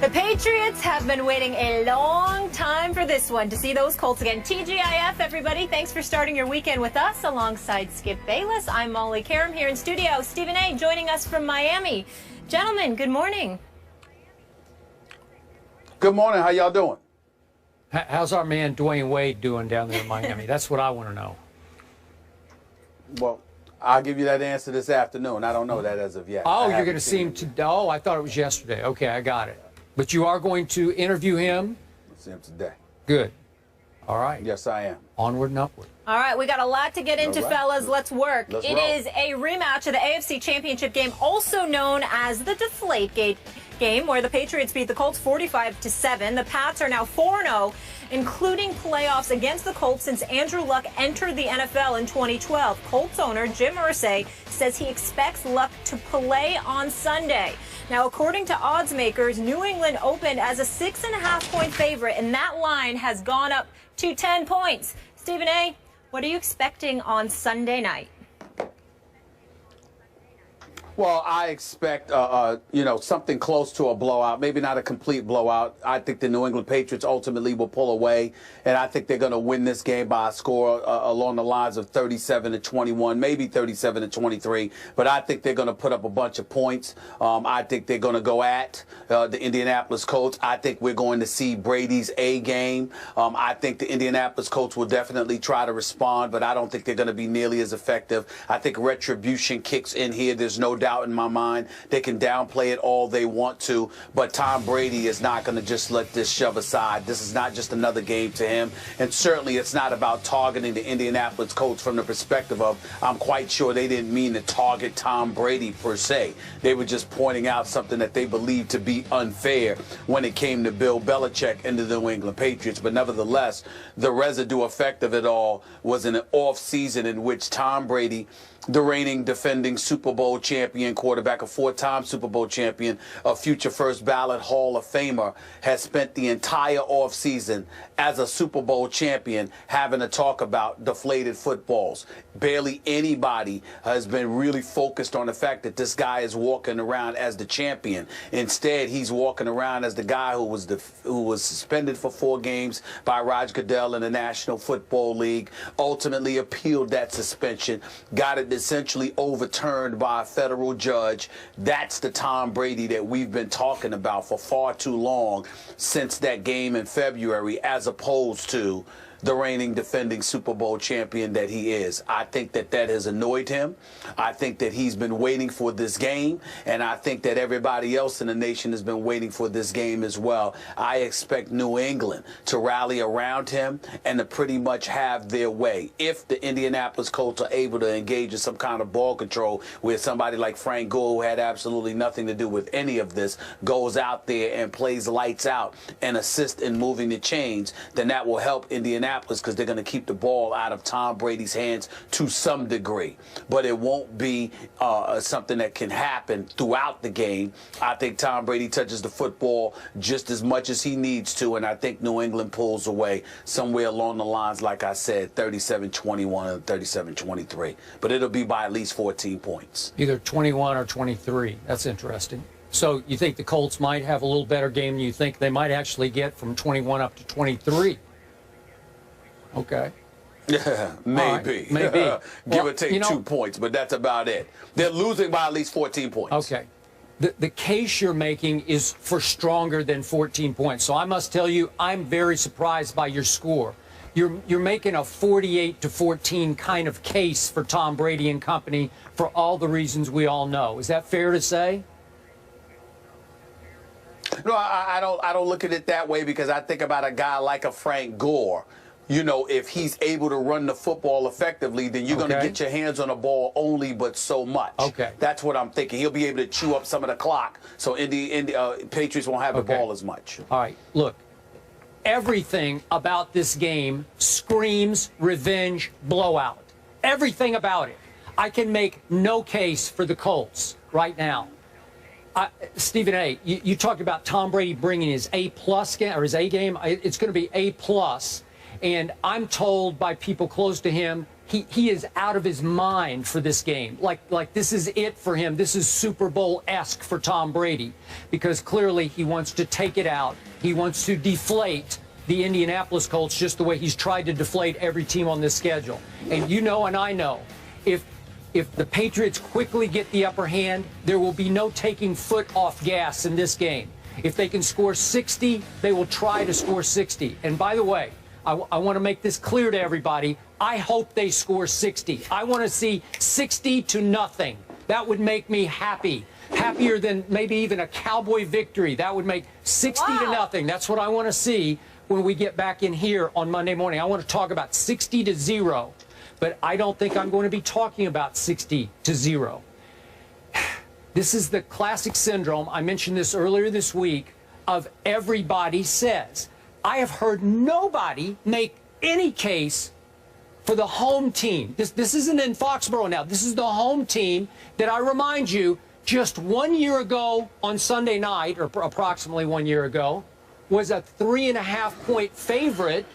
The Patriots have been waiting a long time for this one, to see those Colts again. TGIF, everybody. Thanks for starting your weekend with us alongside Skip Bayless. I'm Molly Karam here in studio. Stephen A. joining us from Miami. Gentlemen, good morning. Good morning. How y'all doing? How's our man Dwayne Wade doing down there in Miami? That's what I want to know. Well, I'll give you that answer this afternoon. I don't know that as of yet. Oh, you're going to see him today? Oh, I thought it was yesterday. Okay, I got it. But you are going to interview him? I'll see him today. Good. All right. Yes, I am. Onward and upward. All right, we got a lot to get into, fellas. Let's work. Let's roll. Is a rematch of the AFC Championship game, also known as the Deflategate game, where the Patriots beat the Colts 45-7. The Pats are now 4-0, including playoffs against the Colts since Andrew Luck entered the NFL in 2012. Colts owner Jim Irsay says he expects Luck to play on Sunday. Now, according to odds makers, New England opened as a 6.5-point favorite, and that line has gone up to 10 points. Stephen A., what are you expecting on Sunday night? Well, I expect, something close to a blowout, maybe not a complete blowout. I think the New England Patriots ultimately will pull away, and I think they're going to win this game by a score along the lines of 37-21, maybe 37-23, but I think they're going to put up a bunch of points. I think they're going to go at the Indianapolis Colts. I think we're going to see Brady's A game. I think the Indianapolis Colts will definitely try to respond, but I don't think they're going to be nearly as effective. I think retribution kicks in here. There's no doubt in my mind. They can downplay it all they want to, but Tom Brady is not going to just let this shove aside. This is not just another game to him, and certainly it's not about targeting the Indianapolis Colts from the perspective of, I'm quite sure they didn't mean to target Tom Brady per se. They were just pointing out something that they believed to be unfair when it came to Bill Belichick and the New England Patriots. But nevertheless, the residue effect of it all was an off season in which Tom Brady, the reigning defending Super Bowl champion quarterback, a four-time Super Bowl champion, a future first ballot Hall of Famer, has spent the entire offseason as a Super Bowl champion having to talk about deflated footballs. Barely anybody has been really focused on the fact that this guy is walking around as the champion. Instead, he's walking around as the guy who was suspended for 4 games by Roger Goodell in the National Football League, ultimately appealed that suspension, got it essentially overturned by a federal judge. That's the Tom Brady that we've been talking about for far too long, since that game in February, as opposed to the reigning defending Super Bowl champion that he is. I think that has annoyed him. I think that he's been waiting for this game, and I think that everybody else in the nation has been waiting for this game as well. I expect New England to rally around him and to pretty much have their way. If the Indianapolis Colts are able to engage in some kind of ball control where somebody like Frank Gore, who had absolutely nothing to do with any of this, goes out there and plays lights out and assists in moving the chains, then that will help Indianapolis, because they're going to keep the ball out of Tom Brady's hands to some degree. But it won't be something that can happen throughout the game. I think Tom Brady touches the football just as much as he needs to, and I think New England pulls away somewhere along the lines, like I said, 37-21 and 37-23. But it'll be by at least 14 points. Either 21 or 23. That's interesting. So you think the Colts might have a little better game than you think they might actually get from 21 up to 23? Okay. Yeah, maybe. Right, maybe. Give or take 2 points, but that's about it. They're losing by at least 14 points. Okay. The case you're making is for stronger than 14 points. So I must tell you, I'm very surprised by your score. You're making a 48-14 kind of case for Tom Brady and company for all the reasons we all know. Is that fair to say? No, I don't look at it that way, because I think about a guy like a Frank Gore. You know, if he's able to run the football effectively, then you're going to get your hands on the ball only but so much. Okay. That's what I'm thinking. He'll be able to chew up some of the clock, so Patriots won't have the ball as much. All right, look, everything about this game screams revenge blowout. Everything about it. I can make no case for the Colts right now. Stephen A., you talked about Tom Brady bringing his A-plus game, or his A game. It's going to be A-plus. And I'm told by people close to him he is out of his mind for this game. Like this is it for him. This is Super Bowl-esque for Tom Brady, because clearly he wants to take it out. He wants to deflate the Indianapolis Colts just the way he's tried to deflate every team on this schedule. And you know and I know, if the Patriots quickly get the upper hand, there will be no taking foot off gas in this game. If they can score 60, they will try to score 60. And by the way, I want to make this clear to everybody. I hope they score 60. I want to see 60-0. That would make me happy. Happier than maybe even a Cowboy victory. That would make 60-0. That's what I want to see when we get back in here on Monday morning. I want to talk about 60-0. But I don't think I'm going to be talking about 60-0. This is the classic syndrome. I mentioned this earlier this week of everybody says. I have heard nobody make any case for the home team. This isn't in Foxborough now. This is the home team that, I remind you, just 1 year ago on Sunday night, or approximately 1 year ago, was a 3.5-point favorite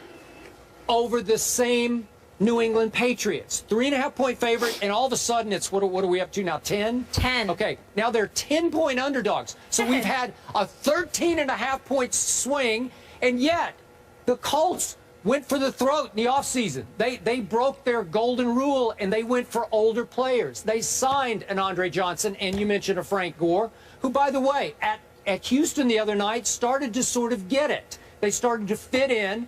over the same New England Patriots. 3.5-point favorite, and all of a sudden it's, what are we up to now, 10? 10. Okay, now they're 10-point underdogs. So we've had a 13.5-point swing, and yet the Colts went for the throat in the offseason. They broke their golden rule, and they went for older players. They signed an Andre Johnson, and you mentioned a Frank Gore, who, by the way, at Houston the other night started to sort of get it. They started to fit in,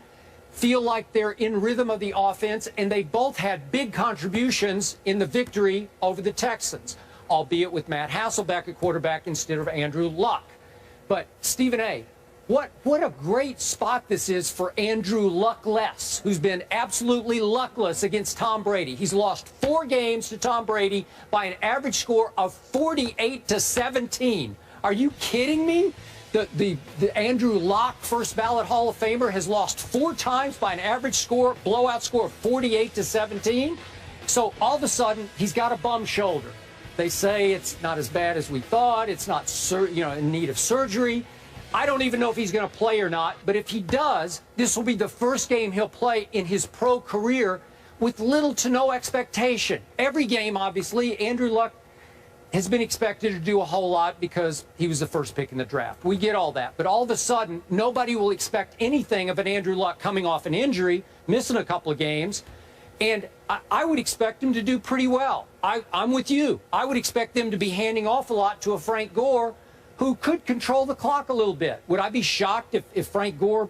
feel like they're in rhythm of the offense, and they both had big contributions in the victory over the Texans, albeit with Matt Hasselbeck at quarterback instead of Andrew Luck. But, Stephen A., what a great spot this is for Andrew Luckless, who's been absolutely luckless against Tom Brady. He's lost 4 games to Tom Brady by an average score of 48-17. Are you kidding me? The Andrew Luck, first ballot Hall of Famer, has lost 4 times by an average score, blowout score of 48-17. So all of a sudden, he's got a bum shoulder. They say it's not as bad as we thought. It's not, in need of surgery. I don't even know if he's going to play or not, but if he does, this will be the first game he'll play in his pro career with little to no expectation. Every game, obviously, Andrew Luck has been expected to do a whole lot because he was the first pick in the draft. We get all that. But all of a sudden, nobody will expect anything of an Andrew Luck coming off an injury, missing a couple of games. And I would expect him to do pretty well. I'm with you. I would expect them to be handing off a lot to a Frank Gore who could control the clock a little bit. Would I be shocked if Frank Gore,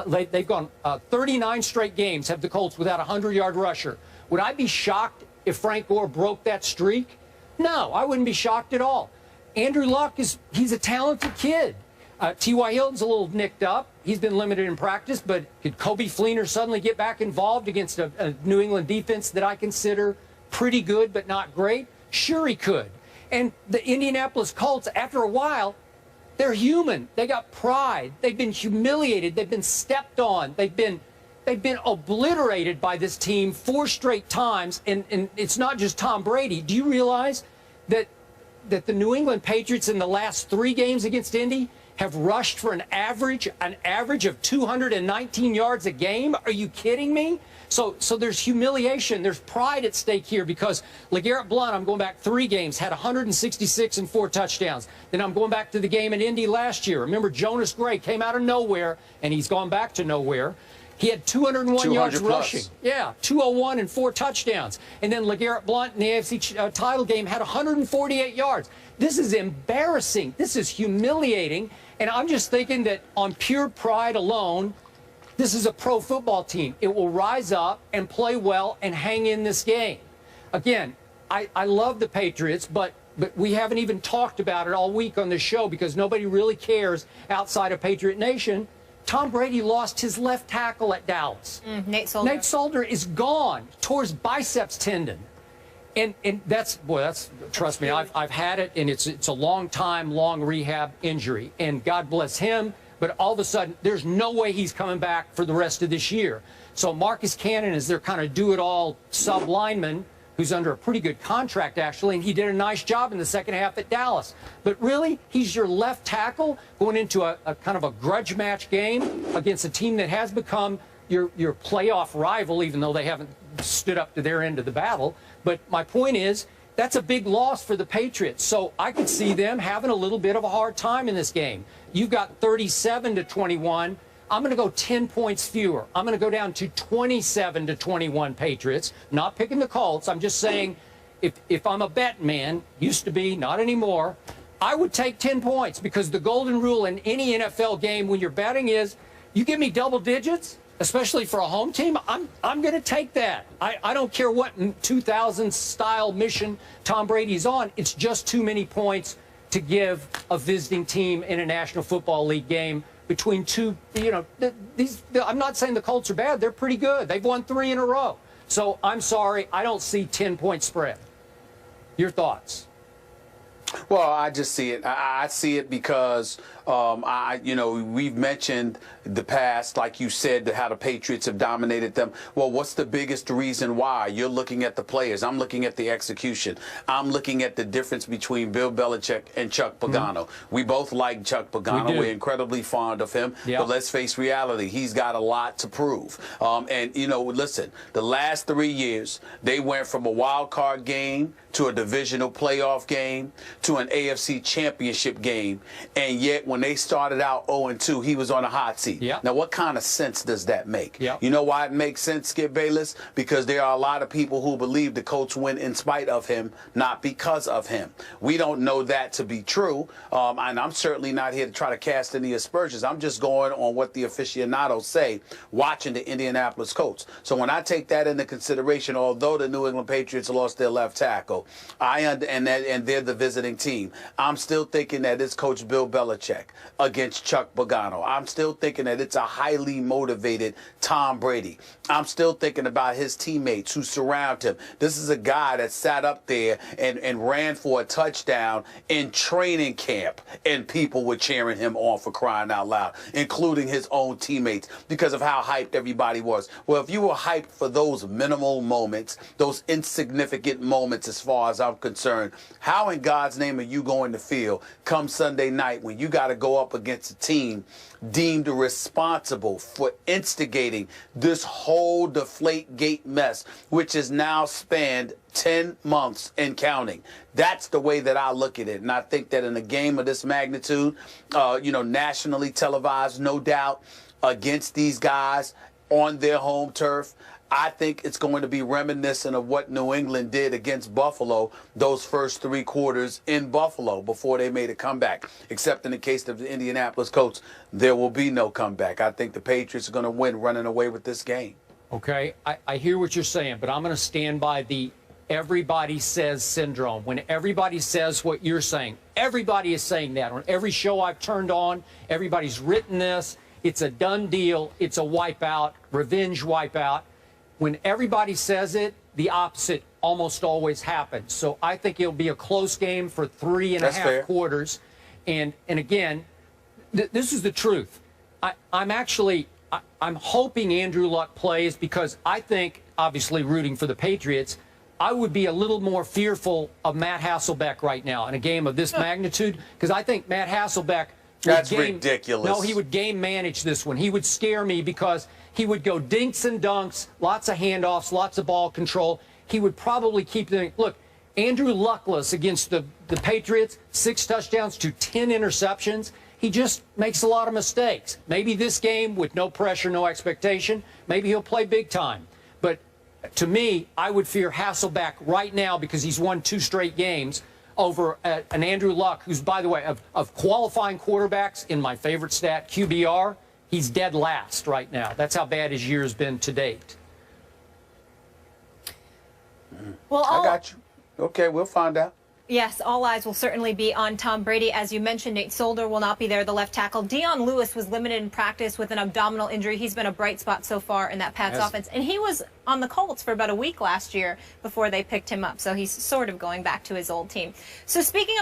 they've gone 39 straight games, have the Colts without a 100-yard rusher. Would I be shocked if Frank Gore broke that streak? No, I wouldn't be shocked at all. Andrew Luck, he's a talented kid. T.Y. Hilton's a little nicked up. He's been limited in practice, but could Kobe Fleener suddenly get back involved against a New England defense that I consider pretty good but not great? Sure he could. And the Indianapolis Colts, after a while, they're human. They got pride. They've been humiliated. They've been stepped on. They've been obliterated by this team 4 straight times. And it's not just Tom Brady. Do you realize that the New England Patriots in the last 3 games against Indy have rushed for an average of 219 yards a game? Are you kidding me? So there's humiliation. There's pride at stake here because LeGarrette Blount, I'm going back 3 games, had 166 and 4 touchdowns. Then I'm going back to the game in Indy last year. Remember, Jonas Gray came out of nowhere, and he's gone back to nowhere. He had 201 yards rushing. Yeah, 201 and 4 touchdowns. And then LeGarrette Blount in the AFC title game had 148 yards. This is embarrassing. This is humiliating. And I'm just thinking that on pure pride alone, this is a pro football team. It will rise up and play well and hang in this game. Again, I love the Patriots, but we haven't even talked about it all week on this show because nobody really cares outside of Patriot Nation. Tom Brady lost his left tackle at Dallas. Nate Solder. Nate Solder is gone, tore his biceps tendon. And that's trust me, I've had it, and it's a long rehab injury. And God bless him. But all of a sudden, there's no way he's coming back for the rest of this year. So Marcus Cannon is their kind of do-it-all sub-lineman who's under a pretty good contract, actually, and he did a nice job in the second half at Dallas. But really, he's your left tackle going into a kind of a grudge match game against a team that has become your playoff rival, even though they haven't stood up to their end of the battle. But my point is, that's a big loss for the Patriots. So I could see them having a little bit of a hard time in this game. You've got 37-21. I'm going to go 10 points fewer. I'm going to go down to 27-21 Patriots. Not picking the Colts. I'm just saying, if I'm a bet man, used to be, not anymore, I would take 10 points, because the golden rule in any NFL game when you're betting is, you give me double digits, especially for a home team, I'm going to take that. I don't care what 2000 style mission Tom Brady's on. It's just too many points to give a visiting team in a National Football League game between two, I'm not saying the Colts are bad. They're pretty good. They've won 3 in a row. So I'm sorry, I don't see 10-point spread. Your thoughts? Well, I just see it. I see it because we've mentioned the past, like you said, how the Patriots have dominated them. Well, what's the biggest reason why? You're looking at the players. I'm looking at the execution. I'm looking at the difference between Bill Belichick and Chuck Pagano. Mm-hmm. We both like Chuck Pagano. We're incredibly fond of him. Yep. But let's face reality. He's got a lot to prove. Listen, the last 3 years, they went from a wild card game to a divisional playoff game to an AFC championship game. And yet, when they started out 0-2, he was on a hot seat. Yep. Now, what kind of sense does that make? Yep. You know why it makes sense, Skip Bayless? Because there are a lot of people who believe the Colts win in spite of him, not because of him. We don't know that to be true, and I'm certainly not here to try to cast any aspersions. I'm just going on what the aficionados say watching the Indianapolis Colts. So when I take that into consideration, although the New England Patriots lost their left tackle, and they're the visiting team, I'm still thinking that it's Coach Bill Belichick against Chuck Pagano. I'm still thinking that it's a highly motivated Tom Brady. I'm still thinking about his teammates who surround him. This is a guy that sat up there and ran for a touchdown in training camp, and people were cheering him on, for crying out loud, including his own teammates, because of how hyped everybody was. Well, if you were hyped for those minimal moments, those insignificant moments as far as I'm concerned, how in God's name are you going to feel come Sunday night when you got to go up against a team deemed responsible for instigating this whole Deflategate mess, which has now spanned 10 months and counting? That's the way that I look at it. And I think that in a game of this magnitude, nationally televised, no doubt, against these guys on their home turf, I think it's going to be reminiscent of what New England did against Buffalo those first 3 quarters in Buffalo before they made a comeback. Except in the case of the Indianapolis Colts, there will be no comeback. I think the Patriots are going to win running away with this game. Okay, I hear what you're saying, but I'm going to stand by the everybody says syndrome. When everybody says what you're saying, everybody is saying that. On every show I've turned on, everybody's written this. It's a done deal. It's a wipeout, revenge wipeout. When everybody says it, the opposite almost always happens. So I think it'll be a close game for 3.5 quarters. And again, this is the truth. I'm hoping Andrew Luck plays, because I think, obviously rooting for the Patriots, I would be a little more fearful of Matt Hasselbeck right now in a game of this magnitude, because I think Matt Hasselbeck ridiculous. No, he would game manage this one. He would scare me, because he would go dinks and dunks, lots of handoffs, lots of ball control. He would probably keep them. Look, Andrew Luckless against the Patriots, 6 touchdowns to 10 interceptions. He just makes a lot of mistakes. Maybe this game, with no pressure, no expectation, maybe he'll play big time. But to me, I would fear Hasselbeck right now, because he's won 2 straight games, over an Andrew Luck, who's, by the way, of qualifying quarterbacks, in my favorite stat, QBR, he's dead last right now. That's how bad his year has been to date. Well, I got you. Okay, we'll find out. Yes, all eyes will certainly be on Tom Brady. As you mentioned, Nate Solder will not be there, the left tackle. Dion Lewis was limited in practice with an abdominal injury. He's been a bright spot so far in that Pats offense. And he was on the Colts for about a week last year before they picked him up. So he's sort of going back to his old team. So speaking of